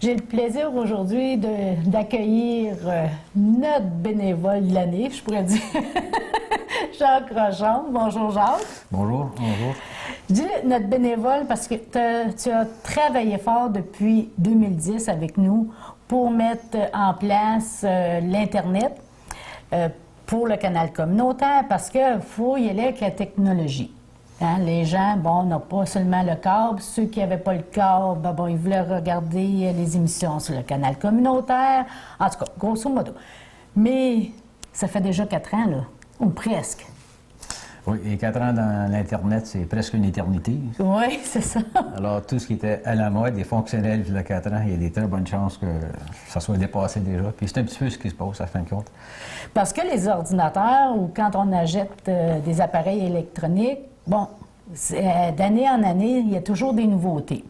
J'ai le plaisir aujourd'hui d'accueillir notre bénévole de l'année, je pourrais dire, Jacques Rochon. Bonjour Jacques. Bonjour, bonjour. Je dis notre bénévole parce que tu as travaillé fort depuis 2010 avec nous pour mettre en place l'Internet pour le canal communautaire parce qu'il faut y aller avec la technologie. Hein, les gens, bon, n'ont pas seulement le câble. Ceux qui n'avaient pas le câble, bon, ils voulaient regarder les émissions sur le canal communautaire. En tout cas, grosso modo. Mais ça fait déjà 4 ans, là, ou presque. Oui, et 4 ans dans l'Internet, c'est presque une éternité. Oui, c'est ça. Alors, tout ce qui était à la mode et fonctionnel il y a 4 ans, il y a des très bonnes chances que ça soit dépassé déjà. Puis c'est un petit peu ce qui se passe, à fin de compte. Parce que les ordinateurs, ou quand on achète des appareils électroniques, bon, d'année en année, il y a toujours des nouveautés.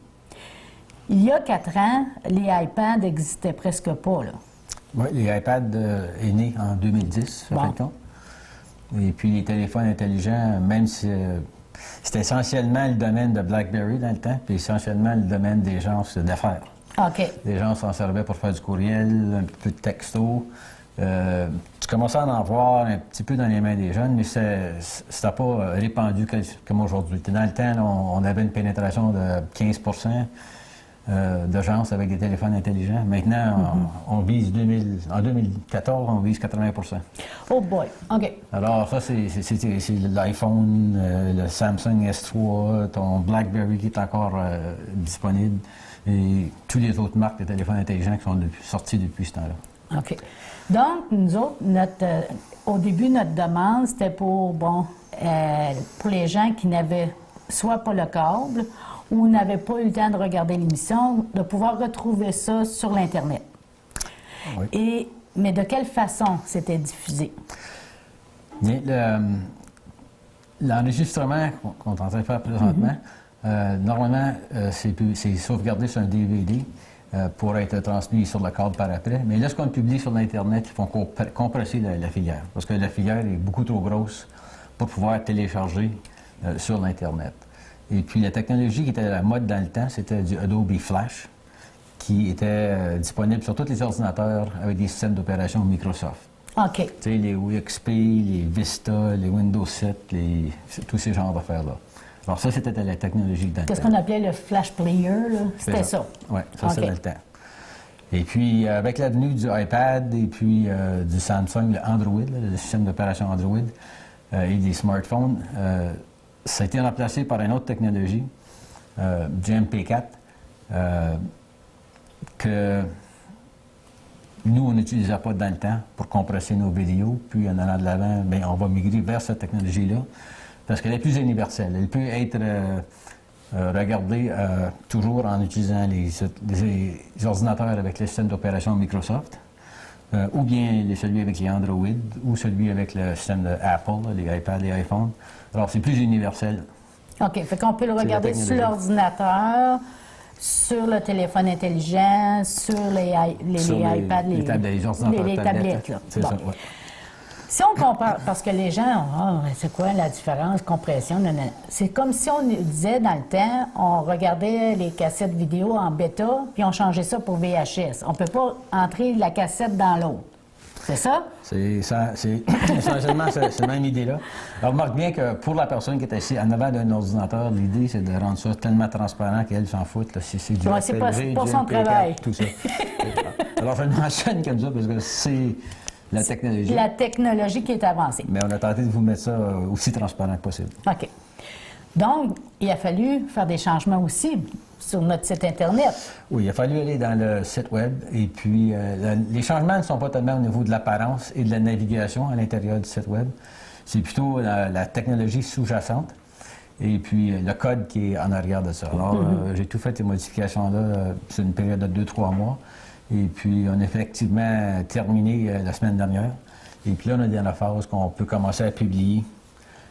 Il y a 4 ans, les iPads n'existaient presque pas, là. Oui, les iPads est né en 2010, à fin de compte. Et puis les téléphones intelligents, même si c'était essentiellement le domaine de BlackBerry dans le temps, puis essentiellement le domaine des gens d'affaires. OK. Les gens s'en servaient pour faire du courriel, un peu de texto. Tu commençais à en voir un petit peu dans les mains des jeunes, mais c'était pas répandu comme aujourd'hui. Dans le temps, on avait une pénétration de 15 de gens avec des téléphones intelligents. Maintenant, on vise en 2014, on vise 80 Oh boy, OK. Alors ça, c'est l'iPhone, le Samsung S3, ton BlackBerry qui est encore disponible et toutes les autres marques de téléphones intelligents qui sont sortis depuis ce temps-là. OK. Donc, nous autres, au début, notre demande, c'était pour les gens qui n'avaient soit pas le câble ou n'avaient pas eu le temps de regarder l'émission, de pouvoir retrouver ça sur l'Internet. Oui. Mais de quelle façon c'était diffusé? L'enregistrement qu'on est en train de faire présentement, normalement, c'est sauvegardé sur un DVD pour être transmis sur le câble par après. Mais là, ce qu'on publie sur l'Internet, ils font compresser la filière, parce que la filière est beaucoup trop grosse pour pouvoir télécharger sur l'Internet. Et puis la technologie qui était à la mode dans le temps, c'était du Adobe Flash, qui était disponible sur tous les ordinateurs avec des systèmes d'opération Microsoft. OK. Tu sais, les XP, les Vista, les Windows 7, tous ces genres d'affaires-là. Alors ça, c'était la technologie dans le temps. Qu'est-ce qu'on appelait le Flash Player, là? C'était ça? Oui, ça, c'était dans le temps. Et puis, avec l'avenue du iPad et puis du Samsung, le Android, le système d'opération Android, et des smartphones, ça a été remplacé par une autre technologie, du MP4, que nous, on n'utilisait pas dans le temps pour compresser nos vidéos. Puis, en allant de l'avant, bien, on va migrer vers cette technologie-là, parce qu'elle est plus universelle. Elle peut être regardée toujours en utilisant les ordinateurs avec le système d'opération Microsoft, ou bien celui avec les Android, ou celui avec le système de Apple, les iPads, les iPhones. Alors, c'est plus universel. OK. Fait qu'on peut le regarder sur l'ordinateur, sur le téléphone intelligent, sur les iPads, les tablettes. Là. C'est ça, ouais. Si on compare, parce que les gens, c'est quoi la différence, compression, c'est comme si on disait dans le temps, on regardait les cassettes vidéo en bêta, puis on changeait ça pour VHS. On ne peut pas entrer la cassette dans l'autre. C'est ça? C'est essentiellement cette même idée-là. Alors, remarque bien que pour la personne qui est assise en avant d'un ordinateur, l'idée, c'est de rendre ça tellement transparent qu'elle s'en fout. C'est du c'est pas son MP4, travail. tout ça. Alors, je le mentionne comme ça parce que c'est la technologie. La technologie qui est avancée. Mais on a tenté de vous mettre ça aussi transparent que possible. OK. Donc, il a fallu faire des changements aussi sur notre site Internet. Oui, il a fallu aller dans le site Web. Et puis, les changements ne sont pas tellement au niveau de l'apparence et de la navigation à l'intérieur du site Web. C'est plutôt la technologie sous-jacente et puis le code qui est en arrière de ça. Alors, j'ai tout fait ces modifications-là sur une période de 2-3 mois. Et puis, on a effectivement terminé la semaine dernière. Et puis là, on est dans la phase qu'on peut commencer à publier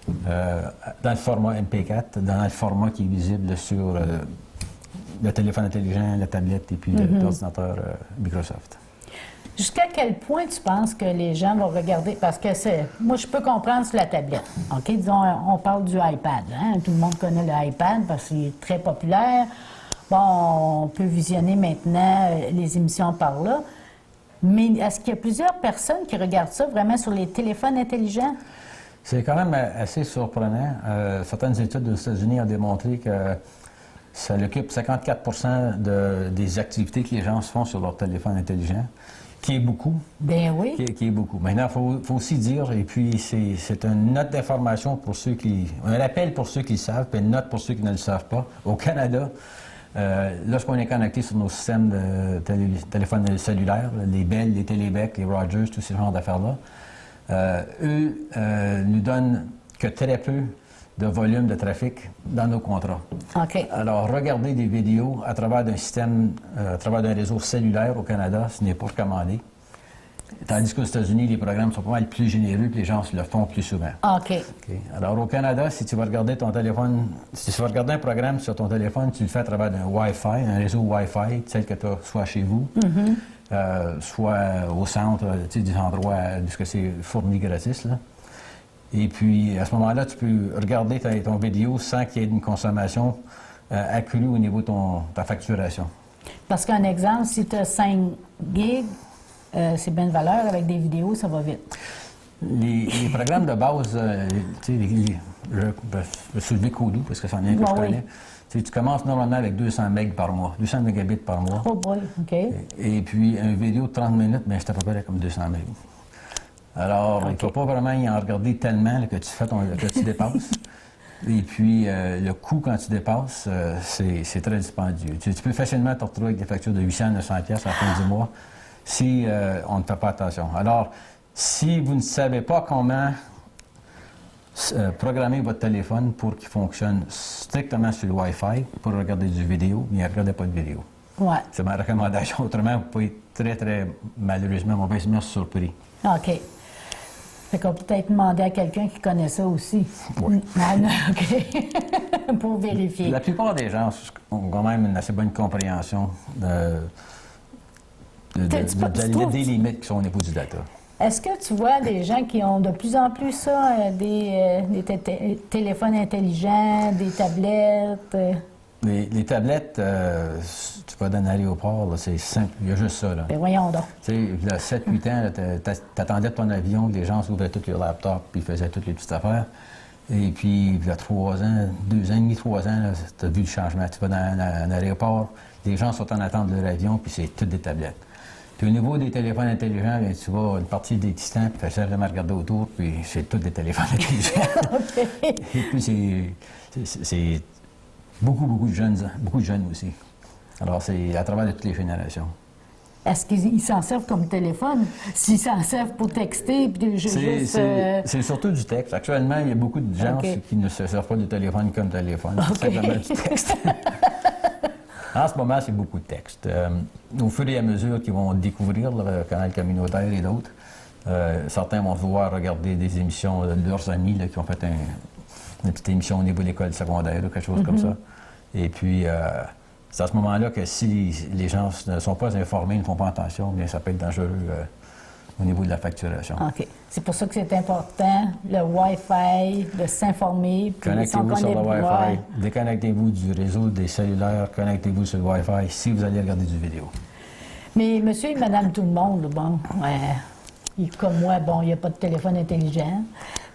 dans le format MP4, dans le format qui est visible sur le téléphone intelligent, la tablette et puis l'ordinateur Microsoft. Jusqu'à quel point tu penses que les gens vont regarder? Parce que moi, je peux comprendre sur la tablette. OK? Disons, on parle du iPad. Hein? Tout le monde connaît le iPad parce qu'il est très populaire. bon, on peut visionner maintenant les émissions par là. Mais est-ce qu'il y a plusieurs personnes qui regardent ça vraiment sur les téléphones intelligents? C'est quand même assez surprenant. Certaines études aux États-Unis ont démontré que ça occupe 54 des activités que les gens se font sur leur téléphone intelligent, qui est beaucoup. Ben oui. Qui est beaucoup. Maintenant, il faut aussi dire, et puis c'est une note d'information pour ceux qui... Un appel pour ceux qui le savent, puis une note pour ceux qui ne le savent pas. Au Canada, lorsqu'on est connecté sur nos systèmes de téléphones cellulaires, les Bell, les Télébec, les Rogers, tous ces genres d'affaires-là, eux nous donnent que très peu de volume de trafic dans nos contrats. OK. Alors, regarder des vidéos à travers d'un système, à travers d'un réseau cellulaire au Canada, ce n'est pas recommandé. Tandis qu'aux États-Unis, les programmes sont pas mal plus généreux et les gens le font plus souvent. OK. Okay. Alors, au Canada, si tu vas regarder ton téléphone, si tu vas regarder un programme sur ton téléphone, tu le fais à travers un Wi-Fi, un réseau Wi-Fi, tel que tu as soit chez vous, soit au centre, tu sais, des endroits où c'est fourni gratis, là. Et puis, à ce moment-là, tu peux regarder ton vidéo sans qu'il y ait une consommation accrue au niveau de ta facturation. Parce qu'un exemple, si tu as 5 gigs, c'est bien de valeur. Avec des vidéos, ça va vite. Les programmes de base, tu sais, je vais soulever Kodu, parce que c'en est un que je connais. Tu commences normalement avec 200 MB par mois, 200 mégabits par mois. Oh boy, OK. Et puis, une vidéo de 30 minutes, bien, c'est à peu près comme 200 MB. Alors, il ne faut pas vraiment y en regarder tellement là, que tu dépasses. Et puis, le coût quand tu dépasses, c'est très dispendieux. Tu peux facilement te retrouver avec des factures de 800 à 900 pièces à la fin du mois si on ne fait pas attention. Alors, si vous ne savez pas comment programmer votre téléphone pour qu'il fonctionne strictement sur le Wi-Fi pour regarder du vidéo, ne regardez pas de vidéo. Ouais. C'est ma recommandation. Autrement, vous pouvez être très, très, malheureusement, mauvaisemement surpris. OK. Fait qu'on peut peut-être demander à quelqu'un qui connaît ça aussi. Oui. OK. Pour vérifier. La plupart des gens ont quand même une assez bonne compréhension des limites qui sont au niveau du data. Est-ce que tu vois des gens qui ont de plus en plus ça, des téléphones intelligents, des tablettes? Les tablettes, tu vas dans un aéroport, c'est simple, il y a juste ça. Là. Ben voyons donc. Tu sais, il y a 7-8 ans, tu attendais ton avion, les gens s'ouvraient tous leurs laptops puis ils faisaient toutes les petites affaires. Et puis, il y a 3 ans, 2 ans et demi, 3 ans, tu as vu le changement. Tu vas dans un aéroport, les gens sont en attente de leur avion, puis c'est toutes des tablettes. Puis au niveau des téléphones intelligents, bien, tu vas une partie des distants, puis tu fais simplement regarder autour, puis c'est tous des téléphones intelligents. OK. Et puis, c'est beaucoup de jeunes aussi. Alors, c'est à travers de toutes les générations. Est-ce qu'ils s'en servent comme téléphone? S'ils s'en servent pour texter, puis juste... C'est surtout du texte. Actuellement, il y a beaucoup de gens qui ne se servent pas du téléphone comme téléphone. C'est simplement du texte. En ce moment, c'est beaucoup de texte. Au fur et à mesure qu'ils vont découvrir le canal communautaire et d'autres, certains vont vouloir regarder des émissions de leurs amis là, qui ont fait une petite émission au niveau de l'école secondaire ou quelque chose comme ça. Et puis, c'est à ce moment-là que si les gens ne sont pas informés, ne font pas attention, bien ça peut être dangereux au niveau de la facturation. OK. C'est pour ça que c'est important, le Wi-Fi, de s'informer. Connectez-vous sur le Wi-Fi. Déconnectez-vous du réseau des cellulaires. Connectez-vous sur le Wi-Fi si vous allez regarder du vidéo. Mais monsieur et madame tout le monde, bon, comme moi, bon, il n'y a pas de téléphone intelligent.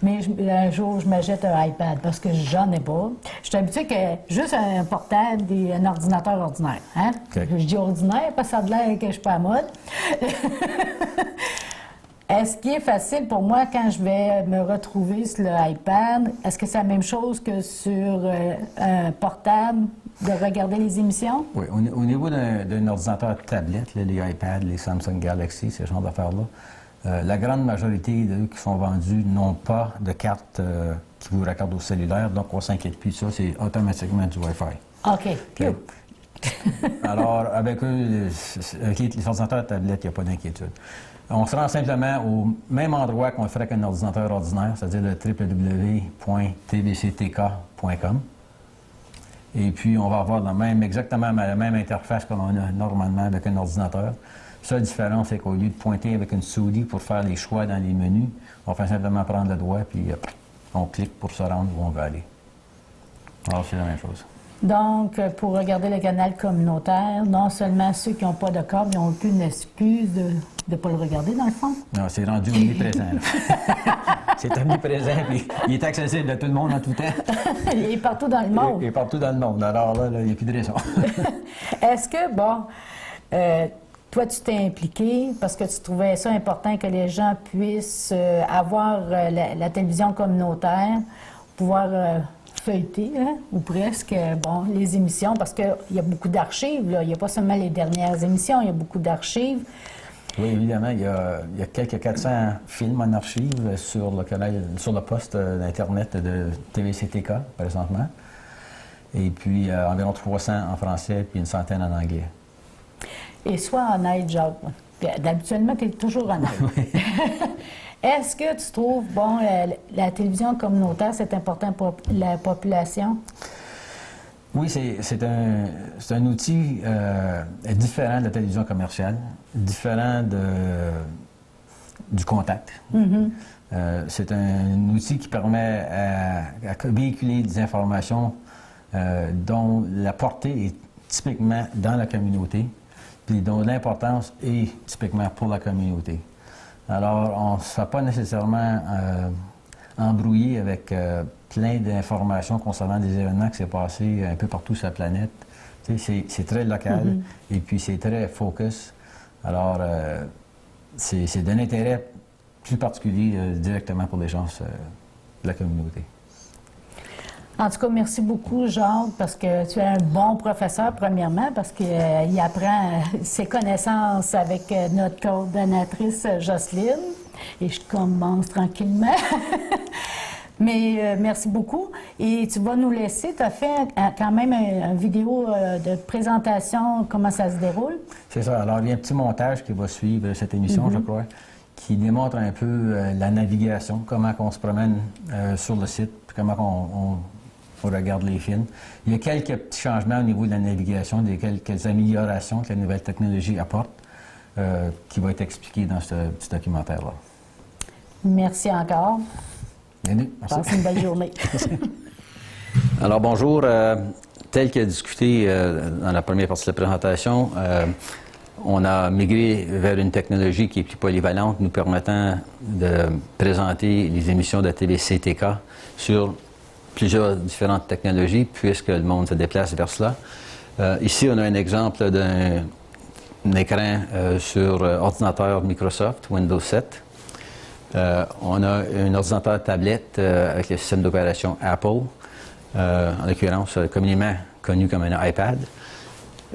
Mais un jour, je m'achète un iPad parce que j'en ai pas. Je suis habituée que juste un portable et un ordinateur ordinaire. Hein? Okay. Je dis ordinaire parce que ça a l'air que je suis pas à mode. Est-ce qu'il est facile pour moi quand je vais me retrouver sur le iPad? Est-ce que c'est la même chose que sur un portable de regarder les émissions? Oui. Au niveau d'un ordinateur tablette, là, les iPads, les Samsung Galaxy, ce genre d'affaires-là, la grande majorité d'eux qui sont vendus n'ont pas de carte qui vous raccorde au cellulaire, donc on ne s'inquiète plus de ça, c'est automatiquement du Wi-Fi. OK. Okay. Alors, avec eux, les ordinateurs tablettes, il n'y a pas d'inquiétude. On se rend simplement au même endroit qu'on le ferait avec un ordinateur ordinaire, c'est-à-dire le www.tvctk.com. Et puis, on va avoir exactement la même interface que l'on a normalement avec un ordinateur. La seule différence, c'est qu'au lieu de pointer avec une souris pour faire les choix dans les menus, on fait simplement prendre le doigt puis on clique pour se rendre où on veut aller. Alors, c'est la même chose. Donc, pour regarder le canal communautaire, non seulement ceux qui n'ont pas de câble, ils n'ont aucune excuse de ne pas le regarder, dans le fond. Non, c'est rendu omniprésent. C'est omniprésent, puis il est accessible à tout le monde en tout temps. Il est partout dans le monde. Il est partout dans le monde. Alors là, il n'y a plus de raison. Est-ce que, toi, tu t'es impliqué parce que tu trouvais ça important que les gens puissent avoir la télévision communautaire, pouvoir feuilleter, hein, ou presque, les émissions, parce qu'il y a beaucoup d'archives, là. Il n'y a pas seulement les dernières émissions, il y a beaucoup d'archives. Oui, évidemment, il y a quelques 400 films en archive sur le canal, sur le poste d'Internet de TVCTK, présentement. Et puis, environ 300 en français, puis une centaine en anglais. Et soit en aide, Jacques. Habituellement, tu es toujours en aide. Est-ce que tu trouves, la télévision communautaire, c'est important pour la population? Oui, c'est un outil différent de la télévision commerciale, différent du contact. Mm-hmm. C'est un outil qui permet à véhiculer des informations dont la portée est typiquement dans la communauté, puis dont l'importance est typiquement pour la communauté. Alors, on ne se fait pas nécessairement embrouiller avec plein d'informations concernant des événements qui s'est passé un peu partout sur la planète. Tu sais, c'est très local, mm-hmm. Et puis c'est très focus. Alors, c'est d'un intérêt plus particulier directement pour les gens de la communauté. En tout cas, merci beaucoup, Jacques, parce que tu es un bon professeur, premièrement, parce qu'il apprend ses connaissances avec notre coordonnatrice Jocelyne. Et je commence tranquillement. Mais merci beaucoup. Et tu vas nous laisser, tu as fait quand même une vidéo de présentation, comment ça se déroule. C'est ça. Alors, il y a un petit montage qui va suivre cette émission, mm-hmm. je crois, qui démontre un peu la navigation, comment on se promène sur le site, puis comment on regarde les films. Il y a quelques petits changements au niveau de la navigation, quelques améliorations que la nouvelle technologie apporte, qui va être expliqué dans ce petit documentaire-là. Merci encore. Bienvenue. Merci. Passe une belle journée. Alors, bonjour. Tel que discuté dans la première partie de la présentation, on a migré vers une technologie qui est plus polyvalente, nous permettant de présenter les émissions de la TVCTK sur plusieurs différentes technologies, puisque le monde se déplace vers cela. Ici, on a un exemple d'un écran sur ordinateur Microsoft, Windows 7. On a un ordinateur tablette avec le système d'opération Apple, en l'occurrence communément connu comme un iPad,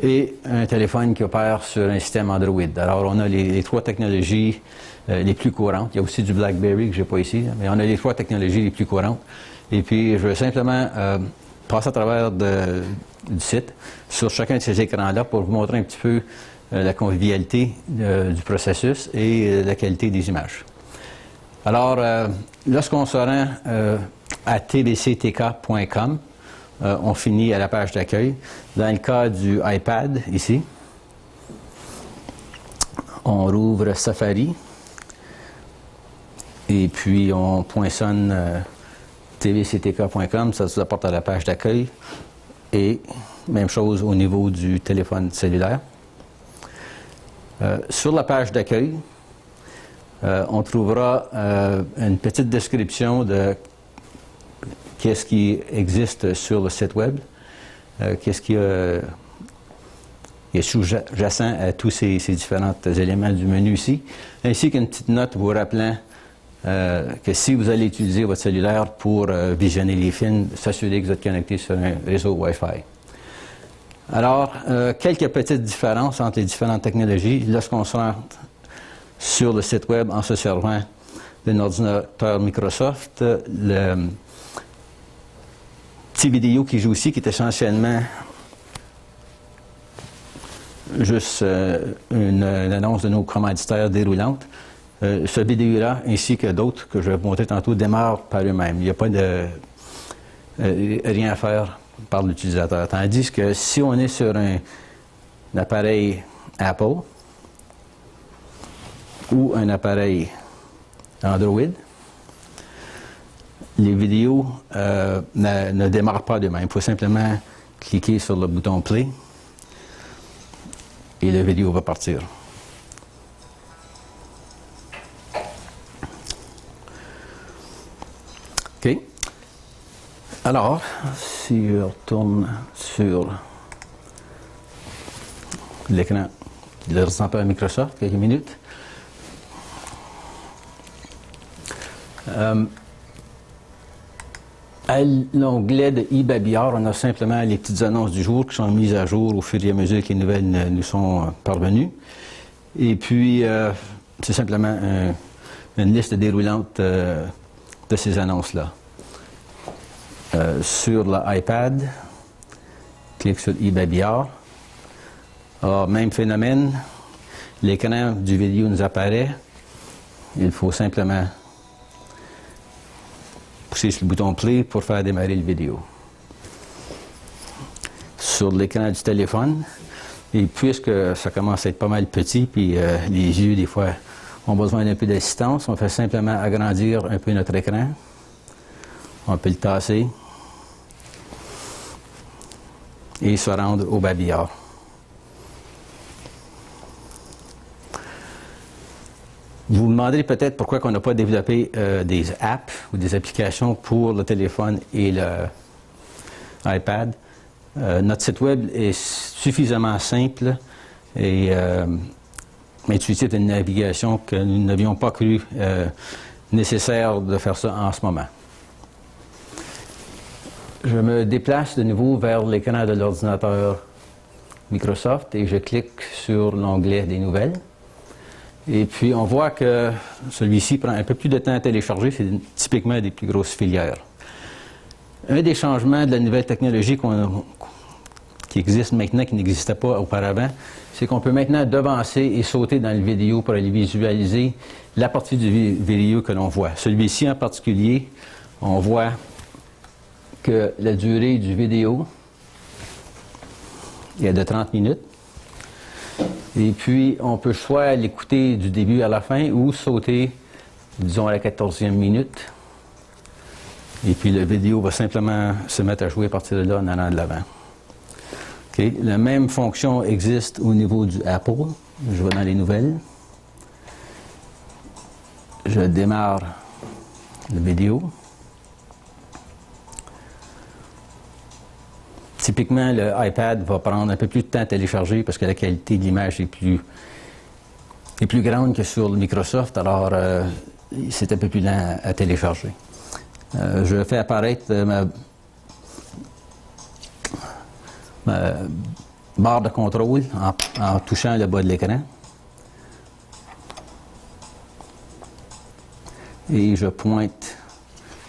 et un téléphone qui opère sur un système Android. Alors, on a les trois technologies les plus courantes. Il y a aussi du BlackBerry que je n'ai pas ici, mais on a les trois technologies les plus courantes. Et puis, je vais simplement passer à travers du site sur chacun de ces écrans-là pour vous montrer un petit peu la convivialité du processus et la qualité des images. Alors, lorsqu'on se rend à tvctk.com, on finit à la page d'accueil. Dans le cas du iPad, ici, on rouvre Safari et puis on poinçonne tvctk.com, ça nous apporte à la page d'accueil. Et même chose au niveau du téléphone cellulaire. Sur la page d'accueil, on trouvera une petite description de qu'est-ce qui existe sur le site web, qu'est-ce qui est sous-jacent à tous ces différents éléments du menu ici, ainsi qu'une petite note vous rappelant que si vous allez utiliser votre cellulaire pour visionner les films, s'assurer que vous êtes connecté sur un réseau Wi-Fi. Alors, quelques petites différences entre les différentes technologies lorsqu'on se rend sur le site web en se servant d'un ordinateur Microsoft. Le petit vidéo qui joue ici, qui est essentiellement juste une annonce de nos commanditaires déroulante. Ce vidéo-là, ainsi que d'autres que je vais vous montrer tantôt, démarrent par eux-mêmes. Il n'y a pas de rien à faire par l'utilisateur. Tandis que si on est sur un appareil Apple ou un appareil Android, les vidéos ne démarrent pas d'eux-mêmes. Il faut simplement cliquez sur le bouton Play et la vidéo va partir. OK. Alors, si je retourne sur l'écran de l'ordinateur Microsoft, quelques minutes. À l'onglet de eBabillard, on a simplement les petites annonces du jour qui sont mises à jour au fur et à mesure que les nouvelles nous sont parvenues. Et puis, c'est simplement une liste déroulante de ces annonces-là. Sur l'iPad, clique sur eBabillard. Alors, même phénomène, l'écran du vidéo nous apparaît. Il faut simplement pousser sur le bouton Play pour faire démarrer la vidéo. Sur l'écran du téléphone, et puisque ça commence à être pas mal petit, puis les yeux, des fois, ont besoin d'un peu d'assistance, on fait simplement agrandir un peu notre écran. On peut le tasser et se rendre au babillard. Vous vous demanderez peut-être pourquoi on n'a pas développé des apps ou des applications pour le téléphone et l'iPad. Notre site web est suffisamment simple et intuitif de navigation que nous n'avions pas cru nécessaire de faire ça en ce moment. Je me déplace de nouveau vers l'écran de l'ordinateur Microsoft et je clique sur l'onglet des nouvelles. Et puis, on voit que celui-ci prend un peu plus de temps à télécharger. C'est typiquement des plus grosses filières. Un des changements de la nouvelle technologie qui existe maintenant, qui n'existait pas auparavant, c'est qu'on peut maintenant devancer et sauter dans la vidéo pour aller visualiser la partie du vidéo que l'on voit. Celui-ci en particulier, on voit que la durée du vidéo est de 30 minutes. Et puis, on peut soit l'écouter du début à la fin ou sauter, disons, à la 14e minute. Et puis, la vidéo va simplement se mettre à jouer à partir de là en allant de l'avant. Okay. La même fonction existe au niveau du Apple. Je vais dans les nouvelles. Je démarre la vidéo. Typiquement, le iPad va prendre un peu plus de temps à télécharger parce que la qualité de l'image est plus grande que sur le Microsoft, alors c'est un peu plus lent à télécharger. Je fais apparaître ma barre de contrôle en touchant le bas de l'écran. Et je pointe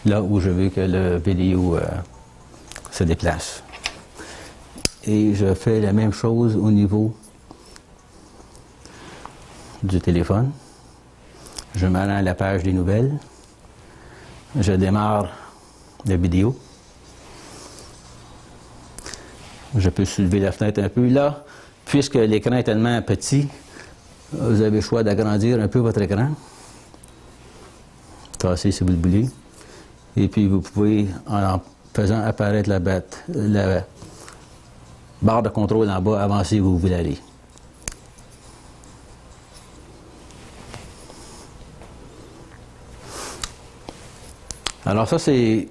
là où je veux que la vidéo se déplace. Et je fais la même chose au niveau du téléphone. Je me rends à la page des nouvelles. Je démarre la vidéo. Je peux soulever la fenêtre un peu. Là, puisque l'écran est tellement petit, vous avez le choix d'agrandir un peu votre écran. Tasser si vous le voulez. Et puis vous pouvez, en faisant apparaître la barre de contrôle en bas, avancer où vous voulez aller. Alors ça, c'est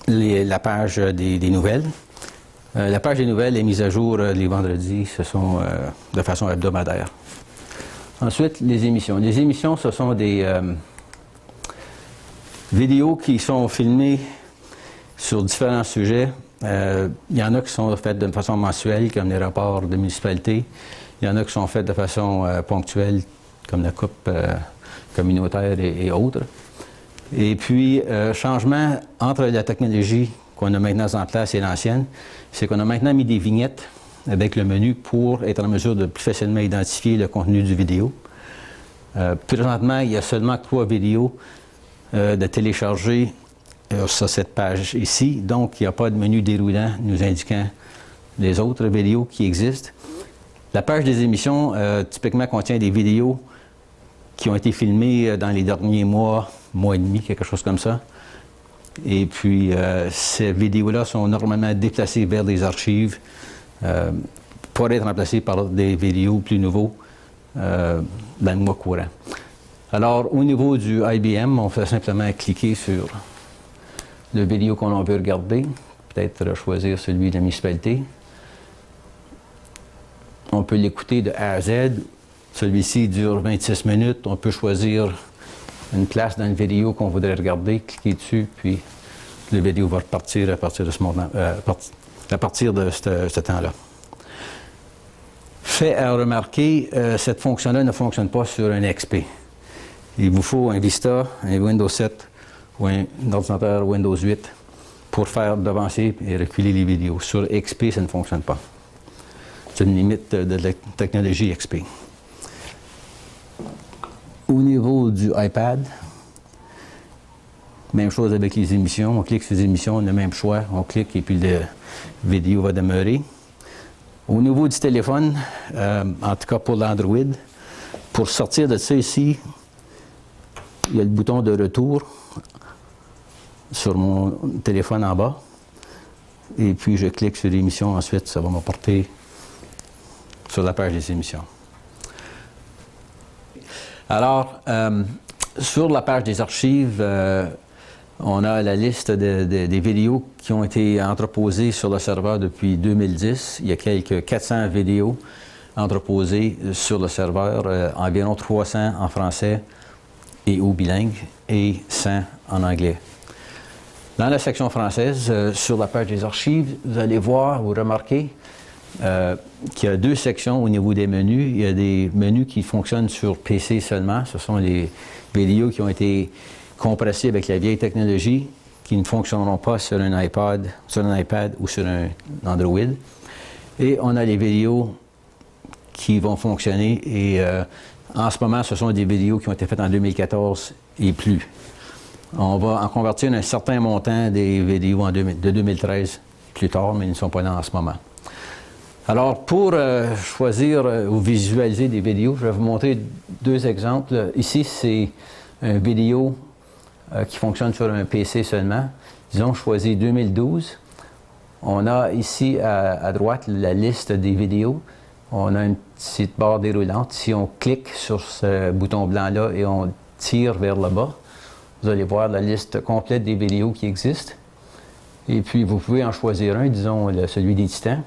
la page des nouvelles. La page des nouvelles est mise à jour les vendredis, ce sont de façon hebdomadaire. Ensuite, les émissions. Les émissions, ce sont des vidéos qui sont filmées sur différents sujets. Il y en a qui sont faites de façon mensuelle, comme les rapports de municipalité. Il y en a qui sont faites de façon ponctuelle, comme la coupe communautaire et autres. Et puis, changement entre la technologie qu'on a maintenant en place et l'ancienne, c'est qu'on a maintenant mis des vignettes avec le menu pour être en mesure de plus facilement identifier le contenu du vidéo. Présentement, il y a seulement 3 vidéos de télécharger sur cette page ici. Donc, il n'y a pas de menu déroulant nous indiquant les autres vidéos qui existent. La page des émissions, typiquement, contient des vidéos qui ont été filmées dans les derniers mois et demi, quelque chose comme ça. Et puis, ces vidéos-là sont normalement déplacées vers des archives pour être remplacées par des vidéos plus nouveaux dans le mois courant. Alors, au niveau du IBM, on fait simplement cliquer sur le vidéo qu'on veut regarder, peut-être choisir celui de la municipalité. On peut l'écouter de A à Z. Celui-ci dure 26 minutes. On peut choisir une place dans une vidéo qu'on voudrait regarder, cliquer dessus, puis la vidéo va repartir à partir de ce moment, à partir de ce temps-là. Fait à remarquer, cette fonction-là ne fonctionne pas sur un XP. Il vous faut un Vista, un Windows 7 ou un ordinateur Windows 8 pour faire devancer et reculer les vidéos. Sur XP, ça ne fonctionne pas. C'est une limite de la technologie XP. Au niveau du iPad, même chose avec les émissions. On clique sur les émissions, on a le même choix. On clique et puis la vidéo va demeurer. Au niveau du téléphone, en tout cas pour l'Android, pour sortir de ça ici, il y a le bouton de retour sur mon téléphone en bas. Et puis je clique sur l'émission, ensuite ça va m'apporter sur la page des émissions. Alors, sur la page des archives, on a la liste des vidéos qui ont été entreposées sur le serveur depuis 2010. Il y a quelques 400 vidéos entreposées sur le serveur, environ 300 en français et ou bilingue, et 100 en anglais. Dans la section française, sur la page des archives, vous allez voir ou remarquer qu'il y a deux sections au niveau des menus. Il y a des menus qui fonctionnent sur PC seulement. Ce sont les vidéos qui ont été compressées avec la vieille technologie, qui ne fonctionneront pas sur un iPad ou sur un Android. Et on a les vidéos qui vont fonctionner. Et en ce moment, ce sont des vidéos qui ont été faites en 2014 et plus. On va en convertir un certain montant des vidéos de 2013 plus tard, mais ils ne sont pas là en ce moment. Alors, pour choisir ou visualiser des vidéos, je vais vous montrer deux exemples. Ici, c'est une vidéo qui fonctionne sur un PC seulement. Disons, je choisis 2012. On a ici à droite la liste des vidéos. On a une petite barre déroulante. Si on clique sur ce bouton blanc-là et on tire vers le bas, vous allez voir la liste complète des vidéos qui existent. Et puis, vous pouvez en choisir un, disons celui des Titans.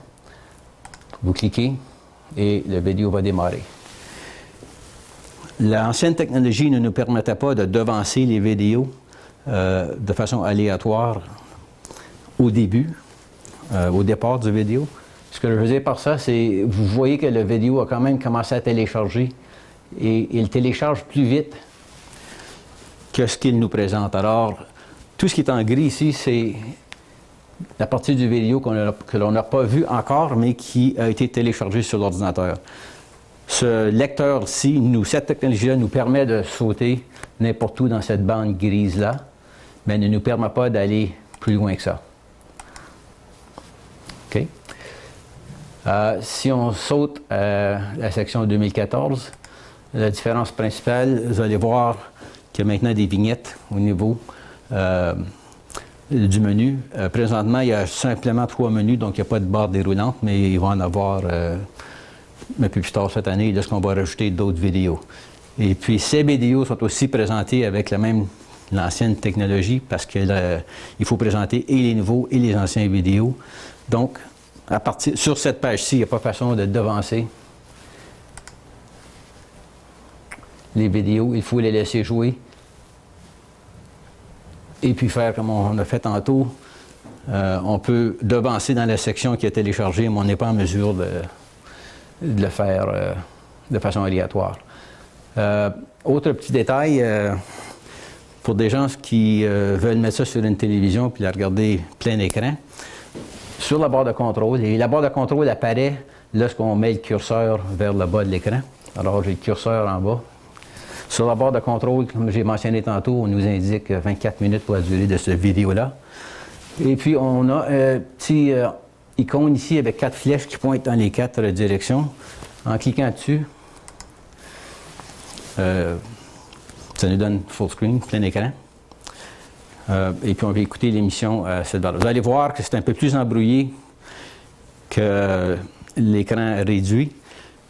Vous cliquez et la vidéo va démarrer. L'ancienne technologie ne nous permettait pas de devancer les vidéos de façon aléatoire au début, au départ du vidéo. Ce que je veux dire par ça, c'est vous voyez que la vidéo a quand même commencé à télécharger et il télécharge plus vite que ce qu'il nous présente. Alors, tout ce qui est en gris ici, c'est la partie du vidéo que l'on n'a pas vue encore, mais qui a été téléchargée sur l'ordinateur. Ce lecteur-ci, cette technologie-là nous permet de sauter n'importe où dans cette bande grise-là, mais ne nous permet pas d'aller plus loin que ça. OK? Si on saute à la section 2014, la différence principale, vous allez voir qu'il y a maintenant des vignettes au niveau du menu. Présentement, il y a simplement 3 menus, donc il n'y a pas de barre déroulante, mais il va en avoir un peu plus tard cette année, lorsqu'on va rajouter d'autres vidéos. Et puis, ces vidéos sont aussi présentées avec l'ancienne technologie, parce qu'il faut présenter et les nouveaux et les anciens vidéos. Donc, sur cette page-ci, il n'y a pas façon de devancer les vidéos. Il faut les laisser jouer. Et puis faire comme on a fait tantôt. On peut devancer dans la section qui est téléchargée, mais on n'est pas en mesure de le faire de façon aléatoire. Autre petit détail, pour des gens qui veulent mettre ça sur une télévision puis la regarder plein écran, sur la barre de contrôle, et la barre de contrôle apparaît lorsqu'on met le curseur vers le bas de l'écran. Alors j'ai le curseur en bas. Sur la barre de contrôle, comme j'ai mentionné tantôt, on nous indique 24 minutes pour la durée de cette vidéo-là. Et puis on a un petit icône ici avec 4 flèches qui pointent dans les 4 directions. En cliquant dessus, ça nous donne full screen, plein écran. et puis on va écouter l'émission à cette valeur. Vous allez voir que c'est un peu plus embrouillé que l'écran réduit,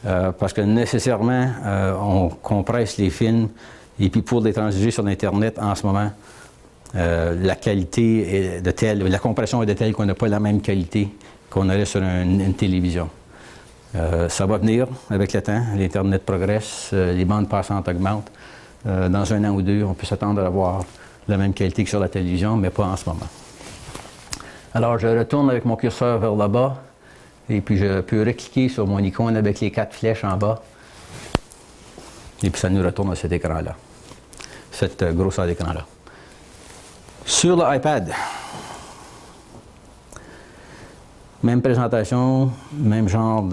parce que nécessairement, on compresse les films, et puis pour les transduire sur l'Internet en ce moment, la qualité est de telle, la compression est de telle qu'on n'a pas la même qualité qu'on aurait sur une télévision. Ça va venir avec le temps, l'Internet progresse, les bandes passantes augmentent. Dans un an ou deux, on peut s'attendre à avoir la même qualité que sur la télévision, mais pas en ce moment. Alors, je retourne avec mon curseur vers le bas, et puis je peux recliquer sur mon icône avec les 4 flèches en bas, et puis ça nous retourne à cet écran-là, cette grosseur d'écran-là. Sur l'iPad, même présentation, même genre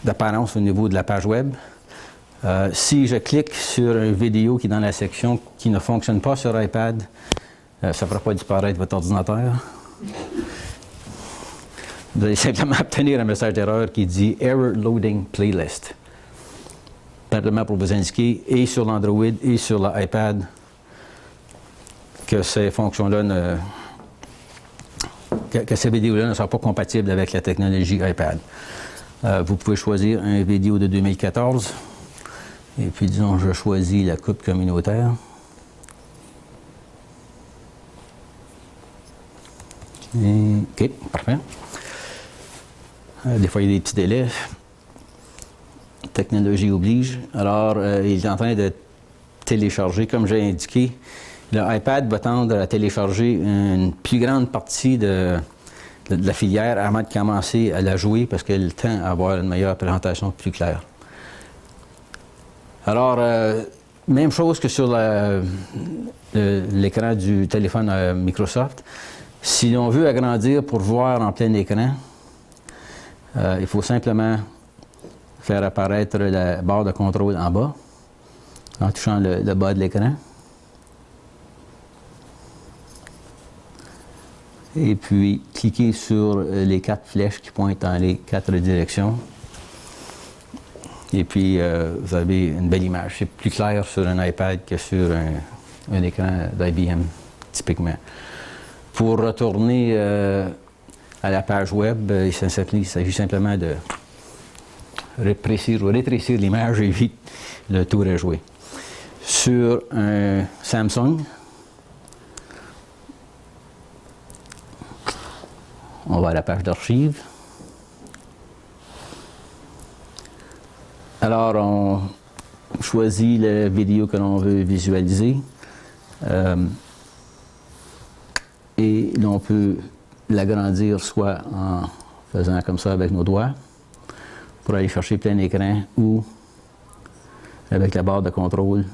d'apparence au niveau de la page web. Si je clique sur une vidéo qui est dans la section qui ne fonctionne pas sur iPad, ça ne fera pas disparaître votre ordinateur. Vous allez simplement obtenir un message d'erreur qui dit « Error Loading Playlist ». Simplement pour vous indiquer, et sur l'Android et sur l'iPad, que ces fonctions-là que ces vidéos-là ne sont pas compatibles avec la technologie iPad. Vous pouvez choisir une vidéo de 2014. Et puis, disons, je choisis la coupe communautaire. OK, parfait. Des fois, il y a des petits délais. Technologie oblige. Alors, il est en train de télécharger, comme j'ai indiqué. Le iPad va tendre à télécharger une plus grande partie de la filière avant de commencer à la jouer parce qu'elle tend à avoir une meilleure présentation plus claire. Alors, même chose que sur l'écran du téléphone Microsoft. Si on veut agrandir pour voir en plein écran, il faut simplement faire apparaître la barre de contrôle en bas en touchant le bas de l'écran. Et puis, cliquez sur les 4 flèches qui pointent dans les 4 directions. Et puis, vous avez une belle image. C'est plus clair sur un iPad que sur un écran d'IBM, typiquement. Pour retourner à la page web, il s'agit simplement de rétrécir l'image et vite le tour est joué. Sur un Samsung, on va à la page d'archives. Alors, on choisit la vidéo que l'on veut visualiser. Et l'on peut l'agrandir soit en faisant comme ça avec nos doigts pour aller chercher plein écran ou avec la barre de contrôle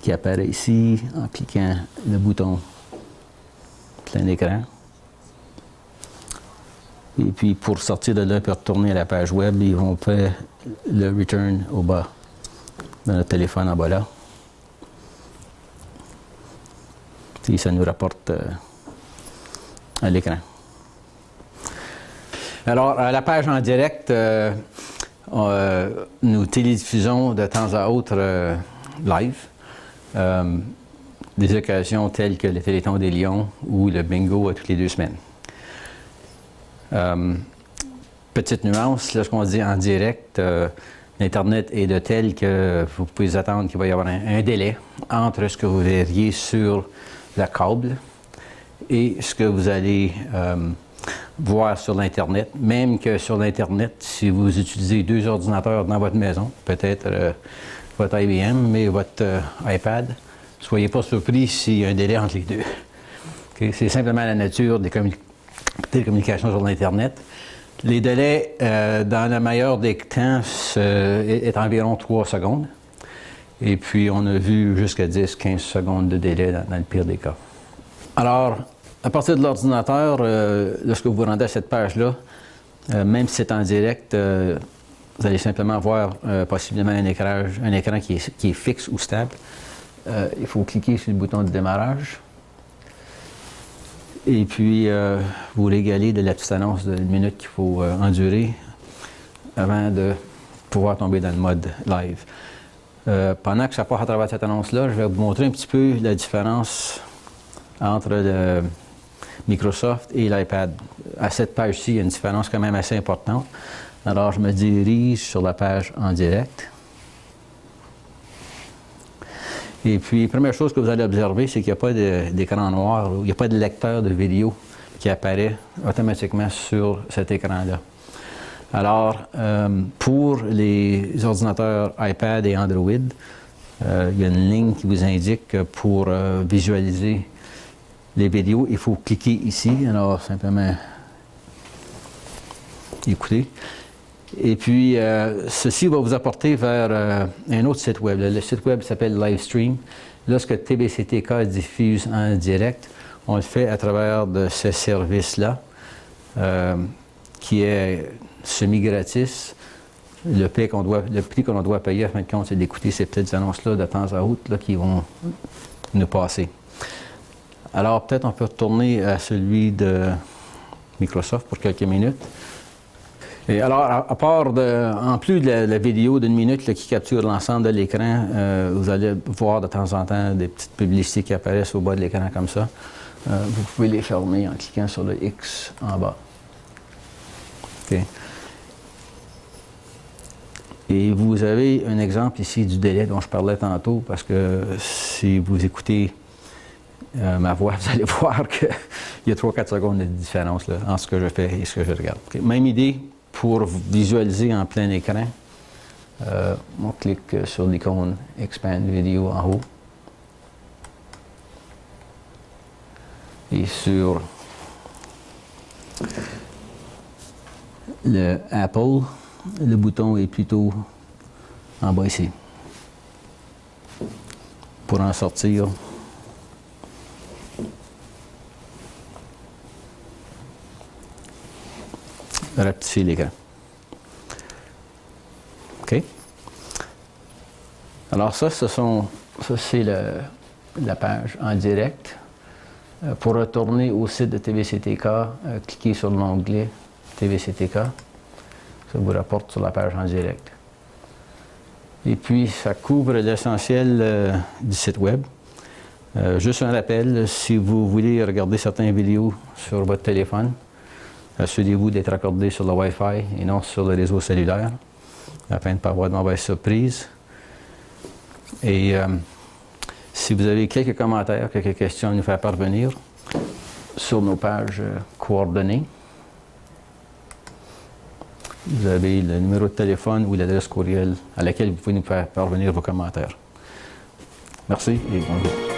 qui apparaît ici en cliquant le bouton plein écran. Et puis pour sortir de là et retourner à la page web, ils vont faire le return au bas de notre téléphone en bas là. Et ça nous rapporte à l'écran. Alors, à la page en direct, nous télédiffusons de temps à autre live des occasions telles que le Téléthon des Lions ou le bingo à toutes les 2 semaines. Petite nuance, lorsqu'on dit en direct, l'Internet est de tel que vous pouvez attendre qu'il va y avoir un délai entre ce que vous verriez sur la câble et ce que vous allez voir sur l'Internet. Même que sur l'Internet, si vous utilisez 2 ordinateurs dans votre maison, peut-être votre IBM, mais votre iPad, ne soyez pas surpris s'il y a un délai entre les deux. Okay? C'est simplement la nature des télécommunications sur l'Internet. Les délais, dans le meilleur des temps, est environ 3 secondes. Et puis, on a vu jusqu'à 10-15 secondes de délai dans le pire des cas. Alors, à partir de l'ordinateur, lorsque vous vous rendez à cette page-là, même si c'est en direct, vous allez simplement voir possiblement un écran qui est fixe ou stable. Il faut cliquer sur le bouton de démarrage. Et puis, vous régalez de la petite annonce de 1 minute qu'il faut endurer avant de pouvoir tomber dans le mode live. Pendant que ça passe à travers cette annonce-là, je vais vous montrer un petit peu la différence entre le Microsoft et l'iPad. À cette page-ci, il y a une différence quand même assez importante. Alors, je me dirige sur la page en direct. Et puis, première chose que vous allez observer, c'est qu'il n'y a pas d'écran noir, il n'y a pas de lecteur de vidéo qui apparaît automatiquement sur cet écran-là. Alors, pour les ordinateurs iPad et Android, il y a une ligne qui vous indique que pour visualiser les vidéos, il faut cliquer ici. Alors, simplement écouter. Et puis, ceci va vous apporter vers un autre site web. Le site web s'appelle Livestream. Lorsque TVCTK diffuse en direct, on le fait à travers de ce service-là, qui est semi-gratis. Le prix qu'on doit payer, à fin de compte, c'est d'écouter ces petites annonces-là de temps à autre là, qui vont nous passer. Alors, peut-être on peut retourner à celui de Microsoft pour quelques minutes. Et alors, en plus de la vidéo d'une minute là, qui capture l'ensemble de l'écran, vous allez voir de temps en temps des petites publicités qui apparaissent au bas de l'écran comme ça. Vous pouvez les fermer en cliquant sur le X en bas. Okay. Et vous avez un exemple ici du délai dont je parlais tantôt, parce que si vous écoutez ma voix, vous allez voir qu'il y a 3-4 secondes de différence là, entre ce que je fais et ce que je regarde. Okay. Même idée pour visualiser en plein écran. On clique sur l'icône Expand Video en haut. Et sur le Apple, le bouton est plutôt en bas ici. Pour en sortir, rapetisser l'écran. OK? Alors ça c'est la page en direct. Pour retourner au site de TVCTK, cliquez sur l'onglet TVCTK. Ça vous rapporte sur la page en direct. Et puis, ça couvre l'essentiel du site web. Juste un rappel, si vous voulez regarder certaines vidéos sur votre téléphone, assurez-vous d'être accordé sur le Wi-Fi et non sur le réseau cellulaire, afin de ne pas avoir de mauvaises surprises. Et si vous avez quelques commentaires, quelques questions à nous faire parvenir sur nos pages coordonnées, vous avez le numéro de téléphone ou l'adresse courriel à laquelle vous pouvez nous faire parvenir vos commentaires. Merci et bonjour.